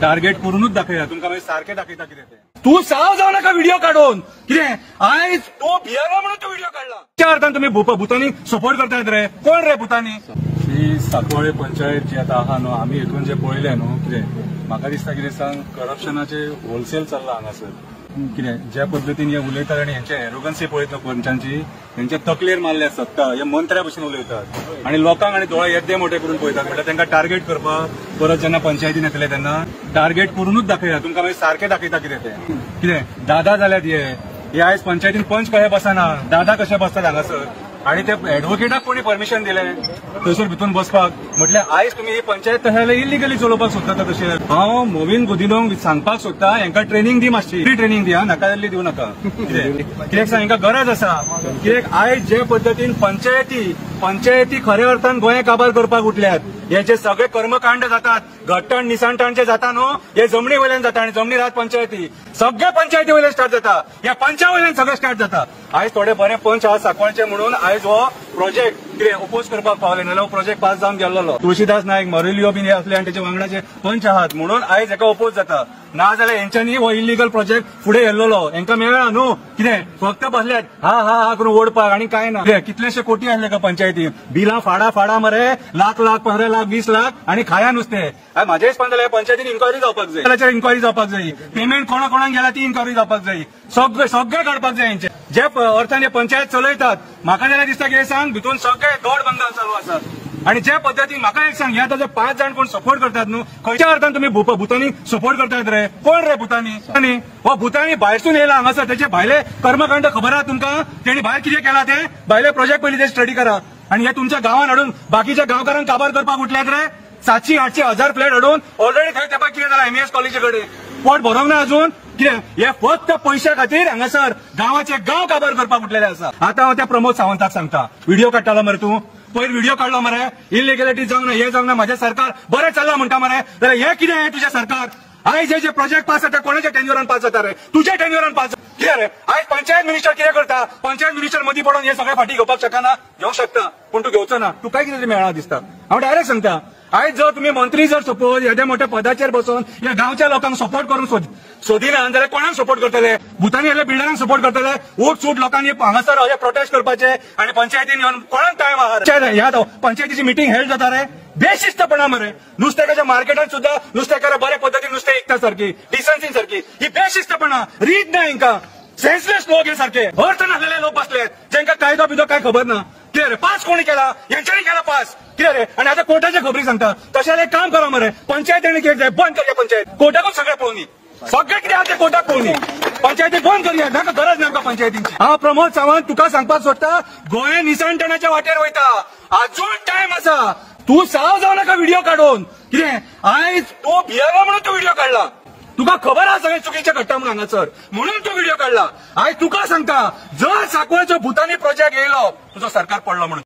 Target करूनच दाखयता तुमकां मागीर सारखें दाखयता कितें तें. तू साव जाऊ नका व्हिडिओ काढून कितें आयज तो भियेलो म्हणून तो व्हिडिओ काढला. त्या अर्थान तुम्ही भुतानी सपोर्ट करतायत रे. कोण रे भुतानी? ही साकवाळे पंचायत जी आता आहा न्हू आमी हेतून जे पळयले न्हू कितें म्हाका दिसता कितें सांग करप्शनाचे होलसेल चल्ला हांगासर. कितें ज्या पद्दतीन हे उलयतात आनी हेंचे एरोगन्सी पळयत न्हू पंचांची हेंच्या तकलेर मारले सत्ता हे मंत्र्या भशेन उलयतात आनी लोकांक आनी दोळे येद्दे मोठे करून पळयतात. म्हटल्यार तांकां टार्गेट करपाक परत जेन्ना पंचायतीन येतले तेन्ना टार्गेट करूनच दाखयता तुमकां मागीर सारखें दाखयता कितें तें. कितें दादा जाल्यात हे आयज पंचायतीन पंच कशे बसना दादा कशे बसतात हांगासर आणि ते एडव्होकेटाक कोणी परमिशन दिलें थंयसर भितून बसपाक. म्हटल्यार आयज तुमी ही पंचायत तशें जाल्यार इलिगली चलोवपाक सोदता तशें. हांव मोविन गुदिनोक सांगपाक सोदता हेंकां ट्रेनिंग दी मातशी फ्री ट्रेनिंग दिया नाका जाल्ली दिवं नाका. कित्याक सांग हेंकां गरज आसा. कित्याक आयज जे पद्दतीन पंचायती खऱ्या अर्थान गोंय काबार करपाक उठल्यात हे जे सगळे कर्मकांड जातात घट्टण निसाणटण जे जाता न्हू हे जमनी वयल्यान जाता आनी जमनी रात पंचायती सगळे पंचायती वयल्यान स्टार्ट जाता. ह्या पंचा वयल्यान सगळें स्टार्ट जाता. आयज थोडे बरे पंच आहा सांकवाळचे म्हणून आयज हो प्रोजेक्ट कितें ओपोज करपाक पावले नाल्यार हो प्रोजेक्ट पास जावन गेल्लो. तुळशीदास नायक मरेलियो बीन हे असले आनी ताचे वांगडाचे पंच आहात म्हणून आयज हेका ओपोज जाता. ना जाल्यार हेंच्यांनी हो इलिगल प्रोजेक्ट फुडें व्हेल्लो हेंकां मेळ्ळा न्हू कितें फक्त बसल्यात हा करून ओडपाक आनी काय ना. कितलेशे कोटी आहले का पंचायतीन बिलां फाडा मरे लाख 15 लाख 20 लाख आनी खाया नुस्तें. म्हाज्या हिसपान जाल्यार पंचायतीन इन्क्वायरी जावपाक जाय इन्क्वायरी जावपाक जाय. पेमेंट कोणाक गेला ती इन्क्वायरी जावपाक जाय. सगळे काडपाक जाय हेंचे जे अर्थान हे पंचायत चलयतात. म्हाका जाल्यार दिसता कितें सांग भितून सगळे दोड बंगाल चालू आसात आनी जे पद्दतीन म्हाका एक सांग ह्या ताजे 5 जाण कोण सपोर्ट करतात न्हू खंयच्या अर्थान तुमी भुतानी सपोर्ट करतात रे. कोण रे भुतानी? हो भुतानी भायरसून येयला हांगासर त्याचे भायले कर्मकांड खबर आहा तुमकां तेणी भायर कितें केला ते भायले प्रोजेक्ट पयलीं ते स्टडी करा आनी हे तुमच्या गांवांत हाडून बाकीच्या गांवकारांक काबार करपाक उठल्यात रे. 700-800 फ्लॅट हाडून ऑलरेडी थंय तेपाक कितें जालां एमईएस कॉलेजी कडेन पोट भरोंक ना अजून. कितें हे फक्त पैशा खातीर हांगासर गांवाचे गांव काबार करपाक उठलेले आसा. आतां हांव त्या प्रमोद सावंताक सांगता व्हिडिओ काडटालो मरे तूं पयर व्हिडिओ काडलो मरे इलिगॅलिटी जावंक ना हे जावंक ना म्हाजें सरकार बरें चल्लां म्हणटा मरे जाल्यार हे कितें हे तुजें सरकार. आयज जे प्रोजेक्ट पास जाता कोणाच्या टेन्युरान पास जाता रे तुझ्या टेन्युरान पास कितें रे. आयज पंचायत मिनिस्टर कितें करता पंचायत मिनिस्टर मदीं पडून हे सगळे फाटी घेवपाक शकना घेवंक शकता पूण तूं घेवचो ना. तूं काय कितें मेळना दिसता. हांव डायरेक्ट सांगता आयज जर तुम्ही मंत्री जर सपोज येद्या मोठ्या पदाचेर बसून ह्या गांवच्या लोकांक सपोर्ट करून सोदिना जाल्यार कोणाक सपोर्ट करतले? भुतानी येयल्ल्या बिल्डरांक सपोर्ट करतले. उठ सूट लोकांनी हांगासर हे प्रोटेस्ट करपाचे आनी पंचायतीन येवन कोणाक टायम आहा ह्या पंचायतीची मिटींग हेल्ड जाता रे बेशिस्तपणा मरे. नुस्तेकाच्या मार्केटात सुद्धा नुस्तेकार बरे पद्दतीन नुस्तें विकता सारखी डिसन्सी सारखी ही बेशिस्तपणा रीत ना हांकां. सेन्सलेस लोक हे सारखे अर्थ नासलेले लोक बसलेत जांकां कायदो बिदो काय खबर ना. कितें रे पास कोणी केला यांच्यानी केला पास कितें रे आनी आतां कोर्टाच्या खबरी सांगता. तशें एक काम करा मरे पंचायतीने कितें जाय बंद करया पंचायत कोर्टाकूच सगळे पळोवनी सगळे कितें आहा ते कोर्टाक पळोवनी पंचायती बंद करया नाका गरज नाका पंचायतींची. हांव प्रमोद सावंत तुका सांगपाक सोदता गोंय निसणटणाच्या वाटेर वयता अजून टायम आसा. तू साव जाऊ नका व्हिडिओ काढून कितें आयज तो भियेलो म्हणून तो व्हिडिओ काडला. तुका खबर आहा सगळे चुकीचे घडटा म्हणून हांगासर म्हणून तो व्हिडिओ काडला. आयज तुका सांगता जर सांकवाळचो भुतानी प्रोजेक्ट येयलो तुजो सरकार पडलो म्हणून.